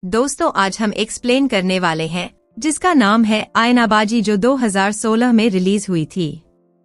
दोस्तों आज हम एक्सप्लेन करने वाले हैं जिसका नाम है आयनाबाजी, जो 2016 में रिलीज हुई थी।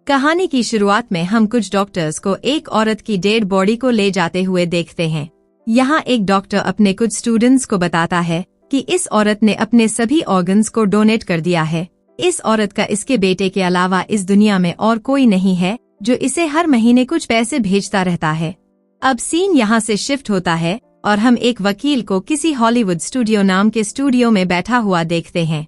कहानी की शुरुआत में हम कुछ डॉक्टर्स को एक औरत की डेड बॉडी को ले जाते हुए देखते हैं। यहाँ एक डॉक्टर अपने कुछ स्टूडेंट्स को बताता है कि इस औरत ने अपने सभी ऑर्गन्स को डोनेट कर दिया है। इस औरत का इसके बेटे के अलावा इस दुनिया में और कोई नहीं है जो इसे हर महीने कुछ पैसे भेजता रहता है। अब सीन यहाँ से शिफ्ट होता है और हम एक वकील को किसी हॉलीवुड स्टूडियो नाम के स्टूडियो में बैठा हुआ देखते हैं।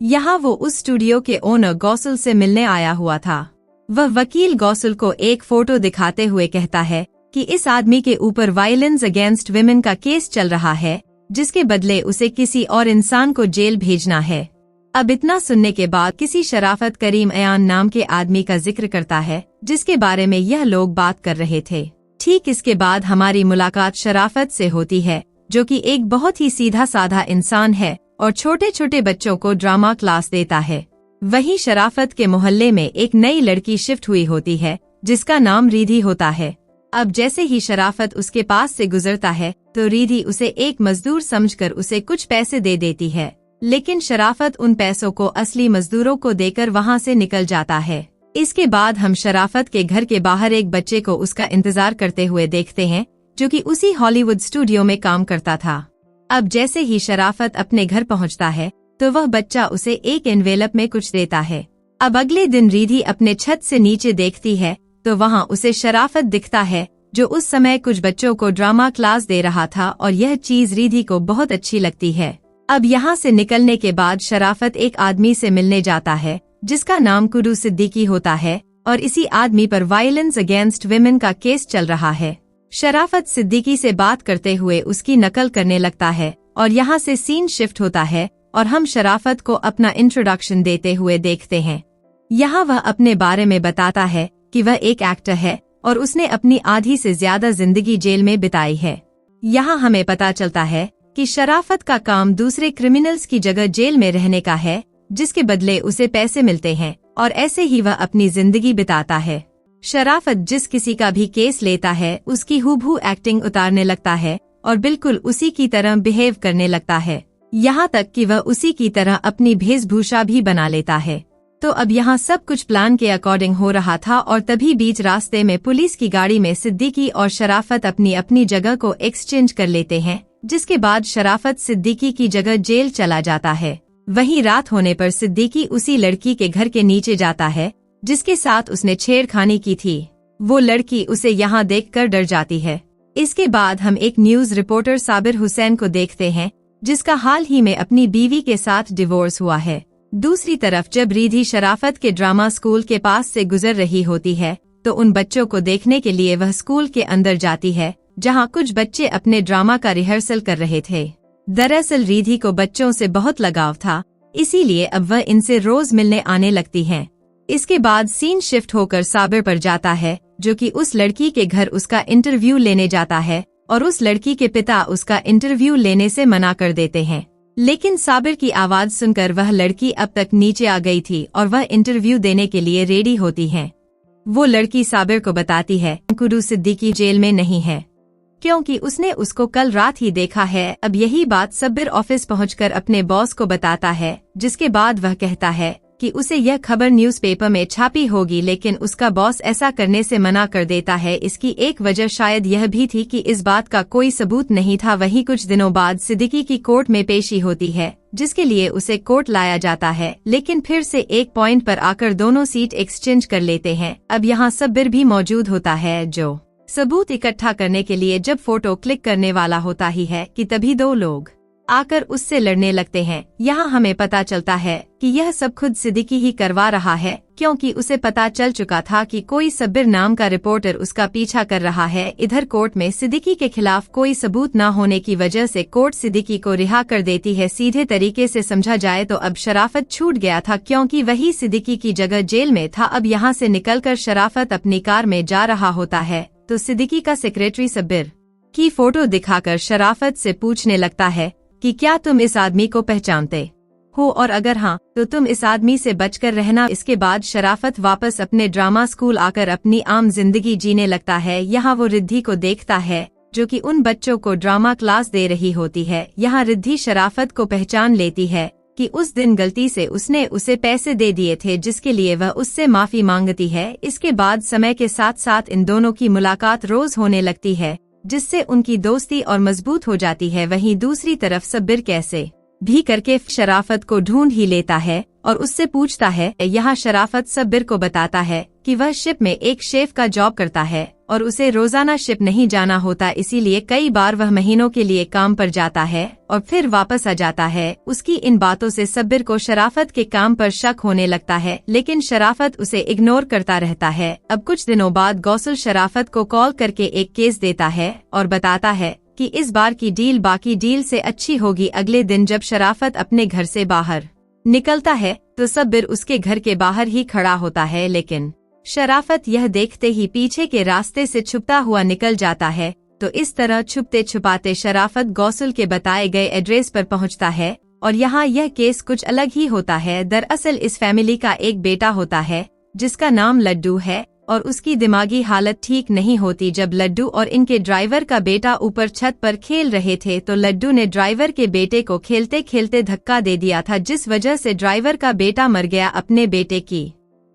यहाँ वो उस स्टूडियो के ओनर गौसल से मिलने आया हुआ था। वह वकील गौसल को एक फोटो दिखाते हुए कहता है कि इस आदमी के ऊपर वायलेंस अगेंस्ट विमेन का केस चल रहा है, जिसके बदले उसे किसी और इंसान को जेल भेजना है। अब इतना सुनने के बाद किसी शराफत करीम अयान नाम के आदमी का जिक्र करता है, जिसके बारे में यह लोग बात कर रहे थे। ठीक इसके बाद हमारी मुलाकात शराफत से होती है, जो कि एक बहुत ही सीधा साधा इंसान है और छोटे छोटे बच्चों को ड्रामा क्लास देता है। वहीं शराफत के मोहल्ले में एक नई लड़की शिफ्ट हुई होती है जिसका नाम रिधि होता है। अब जैसे ही शराफत उसके पास से गुजरता है तो रिधि उसे एक मजदूर समझकर उसे कुछ पैसे दे देती है, लेकिन शराफत उन पैसों को असली मजदूरों को देकर वहाँ से निकल जाता है। इसके बाद हम शराफत के घर के बाहर एक बच्चे को उसका इंतजार करते हुए देखते हैं, जो कि उसी हॉलीवुड स्टूडियो में काम करता था। अब जैसे ही शराफत अपने घर पहुंचता है तो वह बच्चा उसे एक एनवेलप में कुछ देता है। अब अगले दिन रिधि अपने छत से नीचे देखती है तो वहां उसे शराफत दिखता है, जो उस समय कुछ बच्चों को ड्रामा क्लास दे रहा था और यह चीज रिधि को बहुत अच्छी लगती है। अब यहाँ से निकलने के बाद शराफत एक आदमी से मिलने जाता है जिसका नाम कुरू सिद्दीकी होता है और इसी आदमी पर वायलेंस अगेंस्ट विमेन का केस चल रहा है। शराफत सिद्दीकी से बात करते हुए उसकी नकल करने लगता है और यहाँ से सीन शिफ्ट होता है और हम शराफत को अपना इंट्रोडक्शन देते हुए देखते हैं। यहाँ वह अपने बारे में बताता है कि वह एक एक्टर है और उसने अपनी आधी से ज्यादा जिंदगी जेल में बिताई है। यहाँ हमें पता चलता है कि शराफत का काम दूसरे क्रिमिनल्स की जगह जेल में रहने का है, जिसके बदले उसे पैसे मिलते हैं और ऐसे ही वह अपनी जिंदगी बिताता है। शराफत जिस किसी का भी केस लेता है उसकी हूबहू एक्टिंग उतारने लगता है और बिल्कुल उसी की तरह बिहेव करने लगता है, यहाँ तक कि वह उसी की तरह अपनी वेशभूषा भी बना लेता है। तो अब यहाँ सब कुछ प्लान के अकॉर्डिंग हो रहा था और तभी बीच रास्ते में पुलिस की गाड़ी में सिद्दीकी और शराफत अपनी अपनी जगह को एक्सचेंज कर लेते हैं, जिसके बाद शराफत सिद्दीकी की जगह जेल चला जाता है। वहीं रात होने पर सिद्दीकी उसी लड़की के घर के नीचे जाता है जिसके साथ उसने छेड़खानी की थी। वो लड़की उसे यहाँ देखकर डर जाती है। इसके बाद हम एक न्यूज रिपोर्टर साबिर हुसैन को देखते हैं, जिसका हाल ही में अपनी बीवी के साथ डिवोर्स हुआ है। दूसरी तरफ जब रिधि शराफत के ड्रामा स्कूल के पास से गुजर रही होती है तो उन बच्चों को देखने के लिए वह स्कूल के अंदर जाती है, जहाँ कुछ बच्चे अपने ड्रामा का रिहर्सल कर रहे थे। दरअसल रिधि को बच्चों से बहुत लगाव था, इसीलिए अब वह इनसे रोज मिलने आने लगती हैं। इसके बाद सीन शिफ्ट होकर साबिर पर जाता है, जो कि उस लड़की के घर उसका इंटरव्यू लेने जाता है और उस लड़की के पिता उसका इंटरव्यू लेने से मना कर देते हैं। लेकिन साबिर की आवाज सुनकर वह लड़की अब तक नीचे आ गई थी और वह इंटरव्यू देने के लिए रेडी होती है। वो लड़की साबिर को बताती है कुरू सिद्दीकी जेल में नहीं है, क्योंकि उसने उसको कल रात ही देखा है। अब यही बात साबिर ऑफिस पहुंचकर अपने बॉस को बताता है, जिसके बाद वह कहता है कि उसे यह खबर न्यूज़पेपर में छापी होगी, लेकिन उसका बॉस ऐसा करने से मना कर देता है। इसकी एक वजह शायद यह भी थी कि इस बात का कोई सबूत नहीं था। वहीं कुछ दिनों बाद सिद्दीकी की कोर्ट में पेशी होती है, जिसके लिए उसे कोर्ट लाया जाता है, लेकिन फिर से एक पॉइंट पर आकर दोनों सीट एक्सचेंज कर लेते हैं। अब यहाँ साबिर भी मौजूद होता है, जो सबूत इकट्ठा करने के लिए जब फोटो क्लिक करने वाला होता ही है कि तभी दो लोग आकर उससे लड़ने लगते हैं। यहाँ हमें पता चलता है कि यह सब खुद सिद्दीकी ही करवा रहा है, क्योंकि उसे पता चल चुका था कि कोई साबिर नाम का रिपोर्टर उसका पीछा कर रहा है। इधर कोर्ट में सिद्दीकी के खिलाफ कोई सबूत न होने की वजह से कोर्ट सिद्दीकी को रिहा कर देती है। सीधे तरीके से समझा जाए तो अब शराफत छूट गया था, क्योंकि वही सिद्दीकी की जगह जेल में था। अब यहाँ से निकलकर शराफत अपनी कार में जा रहा होता है तो सिद्दीकी का सेक्रेटरी साबिर की फोटो दिखाकर शराफत से पूछने लगता है कि क्या तुम इस आदमी को पहचानते हो, और अगर हाँ तो तुम इस आदमी से बचकर रहना। इसके बाद शराफत वापस अपने ड्रामा स्कूल आकर अपनी आम जिंदगी जीने लगता है। यहाँ वो रिद्धि को देखता है जो कि उन बच्चों को ड्रामा क्लास दे रही होती है। यहाँ रिद्धि शराफत को पहचान लेती है कि उस दिन गलती से उसने उसे पैसे दे दिए थे, जिसके लिए वह उससे माफी मांगती है। इसके बाद समय के साथ साथ इन दोनों की मुलाकात रोज होने लगती है, जिससे उनकी दोस्ती और मजबूत हो जाती है। वहीं दूसरी तरफ सब्बिर कैसे भी करके शराफत को ढूंढ ही लेता है और उससे पूछता है। यहाँ शराफत सब्बिर को बताता है कि वह शिप में एक शेफ का जॉब करता है और उसे रोजाना शिप नहीं जाना होता, इसीलिए कई बार वह महीनों के लिए काम पर जाता है और फिर वापस आ जाता है। उसकी इन बातों से सब्बिर को शराफत के काम पर शक होने लगता है, लेकिन शराफत उसे इग्नोर करता रहता है। अब कुछ दिनों बाद गौसल शराफत को कॉल करके एक केस देता है और बताता है कि इस बार की डील बाकी डील से अच्छी होगी। अगले दिन जब शराफत अपने घर से बाहर निकलता है तो सब्बिर उसके घर के बाहर ही खड़ा होता है, लेकिन शराफत यह देखते ही पीछे के रास्ते से छुपता हुआ निकल जाता है। तो इस तरह छुपते छुपाते शराफत गौसल के बताए गए एड्रेस पर पहुंचता है और यहाँ यह केस कुछ अलग ही होता है। दरअसल इस फैमिली का एक बेटा होता है जिसका नाम लड्डू है और उसकी दिमागी हालत ठीक नहीं होती। जब लड्डू और इनके ड्राइवर का बेटा ऊपर छत पर खेल रहे थे तो लड्डू ने ड्राइवर के बेटे को खेलते खेलते धक्का दे दिया था, जिस वजह से ड्राइवर का बेटा मर गया। अपने बेटे की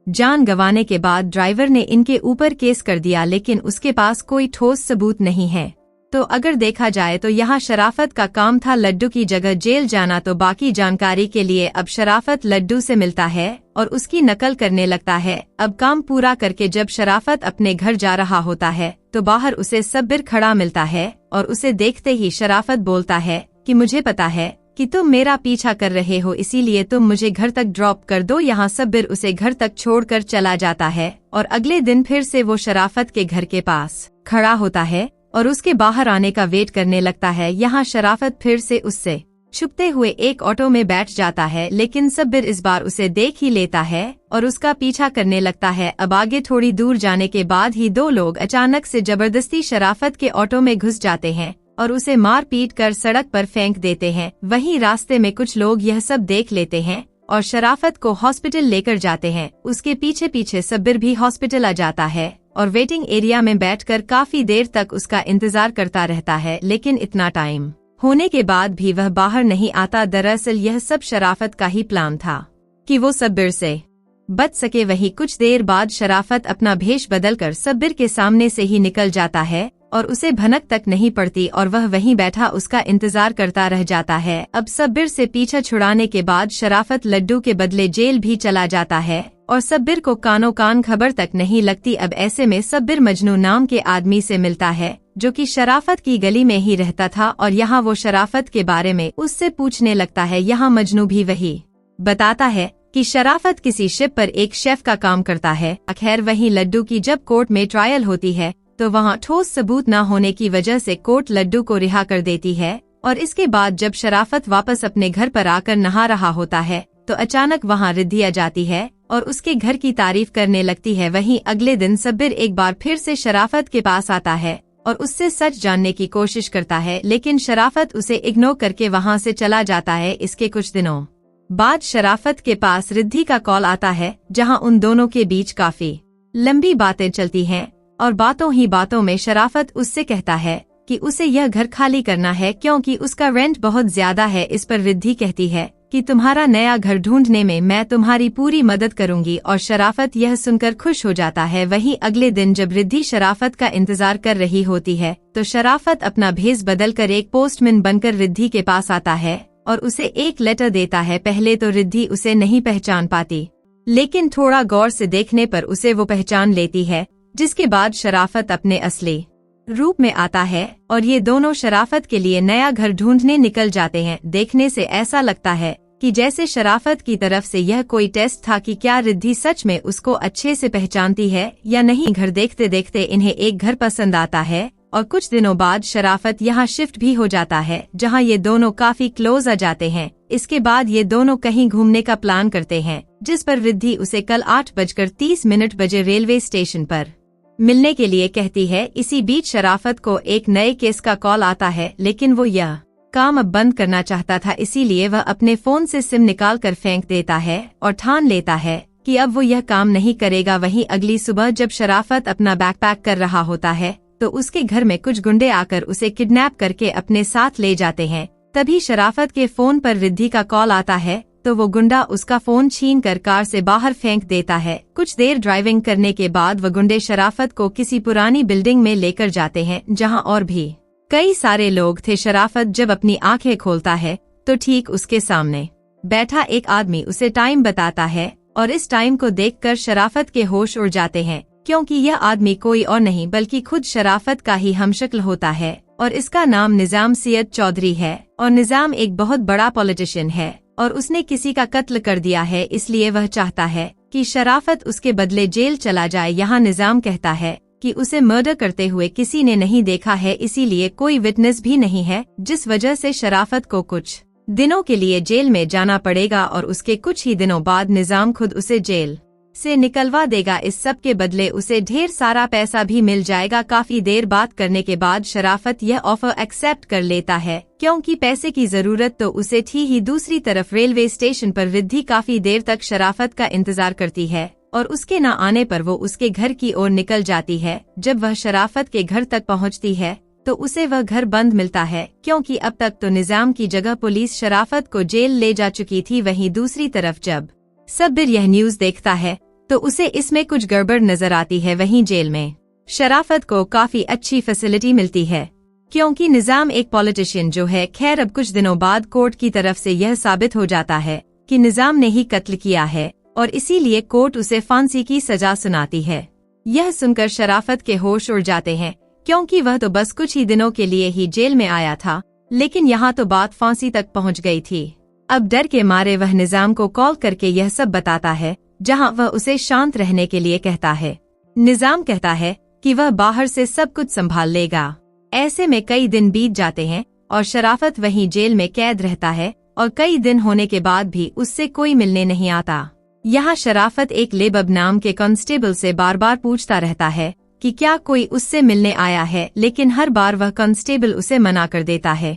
जान गंवाने के बाद ड्राइवर ने इनके ऊपर केस कर दिया, लेकिन उसके पास कोई ठोस सबूत नहीं है। तो अगर देखा जाए तो यहाँ शराफत का काम था लड्डू की जगह जेल जाना। तो बाकी जानकारी के लिए अब शराफत लड्डू से मिलता है और उसकी नकल करने लगता है। अब काम पूरा करके जब शराफत अपने घर जा रहा होता है तो बाहर उसे सब्बिर खड़ा मिलता है और उसे देखते ही शराफत बोलता है कि मुझे पता है कि तुम मेरा पीछा कर रहे हो, इसीलिए तुम मुझे घर तक ड्रॉप कर दो। यहाँ सब्बिर उसे घर तक छोड़कर चला जाता है और अगले दिन फिर से वो शराफत के घर के पास खड़ा होता है और उसके बाहर आने का वेट करने लगता है। यहाँ शराफत फिर से उससे छुपते हुए एक ऑटो में बैठ जाता है, लेकिन सब्बिर इस बार उसे देख ही लेता है और उसका पीछा करने लगता है। अब आगे थोड़ी दूर जाने के बाद ही दो लोग अचानक से जबरदस्ती शराफत के ऑटो में घुस जाते हैं और उसे मार पीट कर सड़क पर फेंक देते हैं। वहीं रास्ते में कुछ लोग यह सब देख लेते हैं और शराफत को हॉस्पिटल लेकर जाते हैं। उसके पीछे पीछे सब्बिर भी हॉस्पिटल आ जाता है और वेटिंग एरिया में बैठकर काफी देर तक उसका इंतजार करता रहता है, लेकिन इतना टाइम होने के बाद भी वह बाहर नहीं आता। दरअसल यह सब शराफत का ही प्लान था कि वो सब्बिर से बच सके। वहीं कुछ देर बाद शराफत अपना भेष बदलकर सब्बिर के सामने से ही निकल जाता है और उसे भनक तक नहीं पड़ती और वह वहीं बैठा उसका इंतजार करता रह जाता है। अब सब्बिर से पीछा छुड़ाने के बाद शराफत लड्डू के बदले जेल भी चला जाता है और सब्बिर को कानो कान खबर तक नहीं लगती। अब ऐसे में सब्बिर मजनू नाम के आदमी से मिलता है जो कि शराफत की गली में ही रहता था और यहाँ वो शराफत के बारे में उससे पूछने लगता है। यहाँ मजनू भी वही बताता है कि शराफत किसी शिप पर एक शेफ का काम करता है। खैर वहीं लड्डू की जब कोर्ट में ट्रायल होती है तो वहाँ ठोस सबूत न होने की वजह से कोर्ट लड्डू को रिहा कर देती है और इसके बाद जब शराफत वापस अपने घर पर आकर नहा रहा होता है तो अचानक वहाँ रिद्धि आ जाती है और उसके घर की तारीफ करने लगती है। वहीं अगले दिन सब्बिर एक बार फिर से शराफत के पास आता है और उससे सच जानने की कोशिश करता है, लेकिन शराफत उसे इग्नोर करके वहाँ से चला जाता है। इसके कुछ दिनों बाद शराफत के पास रिद्धि का कॉल आता है, जहाँ उन दोनों के बीच काफी लंबी बातें चलती हैं और बातों ही बातों में शराफत उससे कहता है कि उसे यह घर खाली करना है क्योंकि उसका रेंट बहुत ज्यादा है। इस पर रिद्धि कहती है कि तुम्हारा नया घर ढूंढने में मैं तुम्हारी पूरी मदद करूंगी और शराफत यह सुनकर खुश हो जाता है। वहीं अगले दिन जब रिद्धि शराफत का इंतजार कर रही होती है तो शराफत अपना भेष बदलकर एक पोस्टमैन बनकर रिद्धि के पास आता है और उसे एक लेटर देता है। पहले तो रिद्धि उसे नहीं पहचान पाती, लेकिन थोड़ा गौर से देखने पर उसे वो पहचान लेती है, जिसके बाद शराफत अपने असली रूप में आता है और ये दोनों शराफत के लिए नया घर ढूंढने निकल जाते हैं। देखने से ऐसा लगता है कि जैसे शराफत की तरफ से यह कोई टेस्ट था कि क्या रिद्धि सच में उसको अच्छे से पहचानती है या नहीं। घर देखते देखते इन्हें एक घर पसंद आता है और कुछ दिनों बाद शराफत यहाँ शिफ्ट भी हो जाता है, जहाँ ये दोनों काफी क्लोज आ जाते हैं। इसके बाद ये दोनों कहीं घूमने का प्लान करते हैं, जिस पर रिद्धि उसे कल 8:30 बजे रेलवे स्टेशन पर मिलने के लिए कहती है। इसी बीच शराफत को एक नए केस का कॉल आता है, लेकिन वो यह काम अब बंद करना चाहता था, इसीलिए वह अपने फोन से सिम निकाल कर फेंक देता है और ठान लेता है कि अब वो यह काम नहीं करेगा। वहीं अगली सुबह जब शराफत अपना बैकपैक कर रहा होता है तो उसके घर में कुछ गुंडे आकर उसे किडनैप करके अपने साथ ले जाते हैं। तभी शराफत के फोन पर रिद्धि का कॉल आता है, तो वो गुंडा उसका फोन छीन कर कार से बाहर फेंक देता है। कुछ देर ड्राइविंग करने के बाद वो गुंडे शराफत को किसी पुरानी बिल्डिंग में लेकर जाते हैं, जहां और भी कई सारे लोग थे। शराफत जब अपनी आंखें खोलता है तो ठीक उसके सामने बैठा एक आदमी उसे टाइम बताता है, और इस टाइम को देखकर शराफत के होश उड़ जाते हैं, क्योंकि यह आदमी कोई और नहीं बल्कि खुद शराफत का ही हमशक्ल होता है, और इसका नाम निजाम सैयद चौधरी है। और निजाम एक बहुत बड़ा पॉलिटिशियन है, और उसने किसी का कत्ल कर दिया है, इसलिए वह चाहता है कि शराफत उसके बदले जेल चला जाए। यहाँ निजाम कहता है कि उसे मर्डर करते हुए किसी ने नहीं देखा है, इसीलिए कोई विटनेस भी नहीं है, जिस वजह से शराफत को कुछ दिनों के लिए जेल में जाना पड़ेगा, और उसके कुछ ही दिनों बाद निजाम खुद उसे जेल से निकलवा देगा। इस सब के बदले उसे ढेर सारा पैसा भी मिल जाएगा। काफी देर बात करने के बाद शराफत यह ऑफर एक्सेप्ट कर लेता है, क्योंकि पैसे की जरूरत तो उसे थी ही। दूसरी तरफ रेलवे स्टेशन पर रिद्धि काफी देर तक शराफत का इंतजार करती है, और उसके न आने पर वो उसके घर की ओर निकल जाती है। जब वह शराफत के घर तक पहुंचती है तो उसे वह घर बंद मिलता है, क्योंकि अब तक तो निजाम की जगह पुलिस शराफत को जेल ले जा चुकी थी। वहीं दूसरी तरफ जब सब्बिर यह न्यूज देखता है तो उसे इसमें कुछ गड़बड़ नजर आती है। वहीं जेल में शराफत को काफी अच्छी फैसिलिटी मिलती है, क्योंकि निजाम एक पॉलिटिशियन जो है। खैर अब कुछ दिनों बाद कोर्ट की तरफ से यह साबित हो जाता है कि निजाम ने ही कत्ल किया है, और इसीलिए कोर्ट उसे फांसी की सजा सुनाती है। यह सुनकर शराफत के होश उड़ जाते हैं, क्योंकि वह तो बस कुछ ही दिनों के लिए ही जेल में आया था, लेकिन यहाँ तो बात फांसी तक पहुँच गई थी। अब डर के मारे वह निजाम को कॉल करके यह सब बताता है, जहां वह उसे शांत रहने के लिए कहता है। निजाम कहता है कि वह बाहर से सब कुछ संभाल लेगा। ऐसे में कई दिन बीत जाते हैं, और शराफत वहीं जेल में कैद रहता है, और कई दिन होने के बाद भी उससे कोई मिलने नहीं आता। यहाँ शराफत एक लेबब नाम के कांस्टेबल से बार बार पूछता रहता है कि क्या कोई उससे मिलने आया है, लेकिन हर बार वह कांस्टेबल उसे मना कर देता है।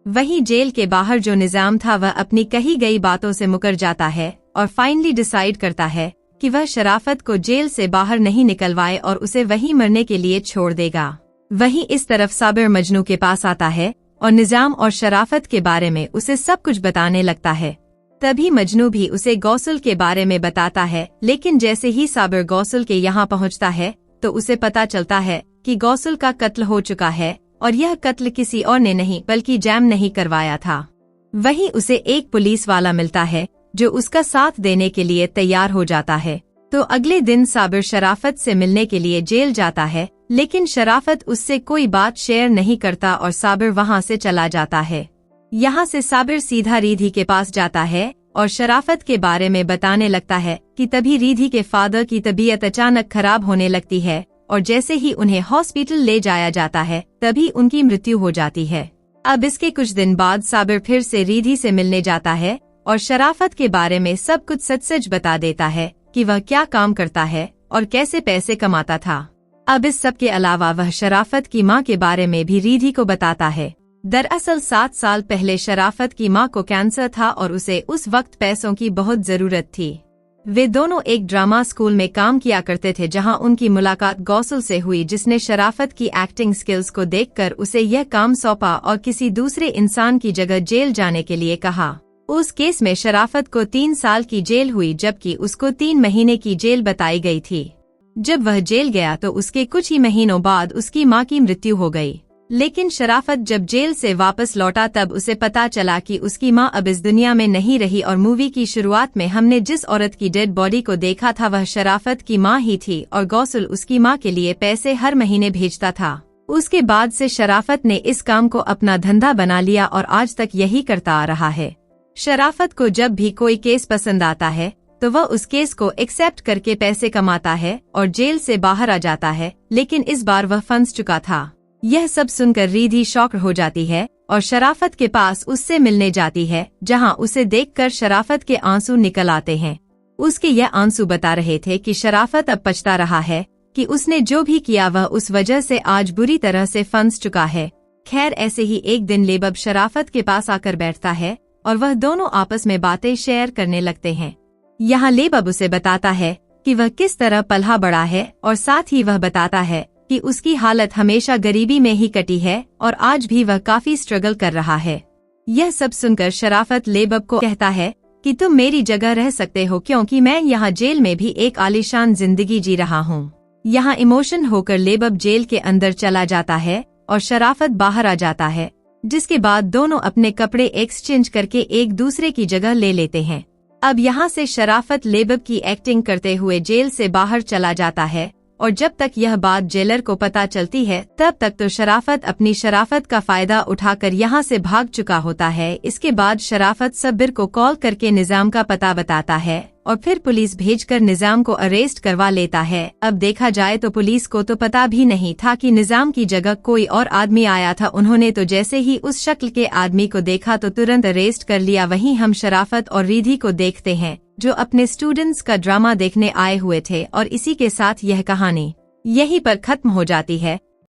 वहीं जेल के बाहर जो निजाम था वह अपनी कही गई बातों से मुकर जाता है, और फाइनली डिसाइड करता है कि वह शराफत को जेल से बाहर नहीं निकलवाए और उसे वहीं मरने के लिए छोड़ देगा। वहीं इस तरफ साबिर मजनू के पास आता है, और निजाम और शराफत के बारे में उसे सब कुछ बताने लगता है। तभी मजनू भी उसे गौसल के बारे में बताता है, लेकिन जैसे ही साबिर गौसल के यहाँ पहुँचता है तो उसे पता चलता है कि गौसल का कत्ल हो चुका है, और यह कत्ल किसी और ने नहीं बल्कि जैम ने ही करवाया था। वहीं उसे एक पुलिस वाला मिलता है जो उसका साथ देने के लिए तैयार हो जाता है। तो अगले दिन साबिर शराफत से मिलने के लिए जेल जाता है, लेकिन शराफत उससे कोई बात शेयर नहीं करता और साबिर वहां से चला जाता है। यहाँ से साबिर सीधा रिधि के पास जाता है और शराफत के बारे में बताने लगता है कि तभी रिधि के फादर की तबीयत अचानक खराब होने लगती है, और जैसे ही उन्हें हॉस्पिटल ले जाया जाता है तभी उनकी मृत्यु हो जाती है। अब इसके कुछ दिन बाद साबिर फिर से रिधि से मिलने जाता है और शराफत के बारे में सब कुछ सच सच बता देता है कि वह क्या काम करता है और कैसे पैसे कमाता था। अब इस सब के अलावा वह शराफत की मां के बारे में भी रिधि को बताता है। दरअसल 7 साल पहले शराफत की मां को कैंसर था और उसे उस वक्त पैसों की बहुत जरूरत थी। वे दोनों एक ड्रामा स्कूल में काम किया करते थे, जहां उनकी मुलाकात गौसल से हुई, जिसने शराफत की एक्टिंग स्किल्स को देखकर उसे यह काम सौंपा और किसी दूसरे इंसान की जगह जेल जाने के लिए कहा। उस केस में शराफत को 3 साल की जेल हुई, जबकि उसको 3 महीने की जेल बताई गई थी। जब वह जेल गया तो उसके कुछ ही महीनों बाद उसकी मां की मृत्यु हो गई। लेकिन शराफत जब जेल से वापस लौटा तब उसे पता चला कि उसकी मां अब इस दुनिया में नहीं रही, और मूवी की शुरुआत में हमने जिस औरत की डेड बॉडी को देखा था वह शराफत की मां ही थी, और गौसल उसकी मां के लिए पैसे हर महीने भेजता था। उसके बाद से शराफत ने इस काम को अपना धंधा बना लिया और आज तक यही करता आ रहा है। शराफत को जब भी कोई केस पसंद आता है तो वह उस केस को एक्सेप्ट करके पैसे कमाता है और जेल से बाहर आ जाता है, लेकिन इस बार वह फंस चुका था। यह सब सुनकर रिधि शॉक हो जाती है और शराफत के पास उससे मिलने जाती है, जहां उसे देखकर शराफत के आंसू निकल आते हैं। उसके यह आंसू बता रहे थे कि शराफत अब पछता रहा है कि उसने जो भी किया वह उस वजह से आज बुरी तरह से फंस चुका है। खैर ऐसे ही एक दिन लेबब शराफत के पास आकर बैठता है और वह दोनों आपस में बातें शेयर करने लगते हैं। यहाँ लेबब उसे बताता है कि वह किस तरह पला बड़ा है, और साथ ही वह बताता है कि उसकी हालत हमेशा गरीबी में ही कटी है और आज भी वह काफी स्ट्रगल कर रहा है। यह सब सुनकर शराफत लेबब को कहता है कि तुम मेरी जगह रह सकते हो, क्योंकि मैं यहाँ जेल में भी एक आलीशान जिंदगी जी रहा हूँ। यहाँ इमोशन होकर लेबब जेल के अंदर चला जाता है और शराफत बाहर आ जाता है, जिसके बाद दोनों अपने कपड़े एक्सचेंज करके एक दूसरे की जगह ले लेते हैं। अब यहाँ से शराफत लेबब की एक्टिंग करते हुए जेल से बाहर चला जाता है और जब तक यह बात जेलर को पता चलती है तब तक तो शराफत अपनी शराफत का फायदा उठाकर यहाँ से भाग चुका होता है। इसके बाद शराफत सब्बिर को कॉल करके निजाम का पता बताता है और फिर पुलिस भेजकर निजाम को अरेस्ट करवा लेता है। अब देखा जाए तो पुलिस को तो पता भी नहीं था कि निजाम की जगह कोई और आदमी आया था। उन्होंने तो जैसे ही उस शक्ल के आदमी को देखा तो तुरंत अरेस्ट कर लिया। वहीं हम शराफत और रिधि को देखते हैं जो अपने स्टूडेंट्स का ड्रामा देखने आए हुए थे और इसी के साथ यह कहानी यहीं पर खत्म हो जाती है।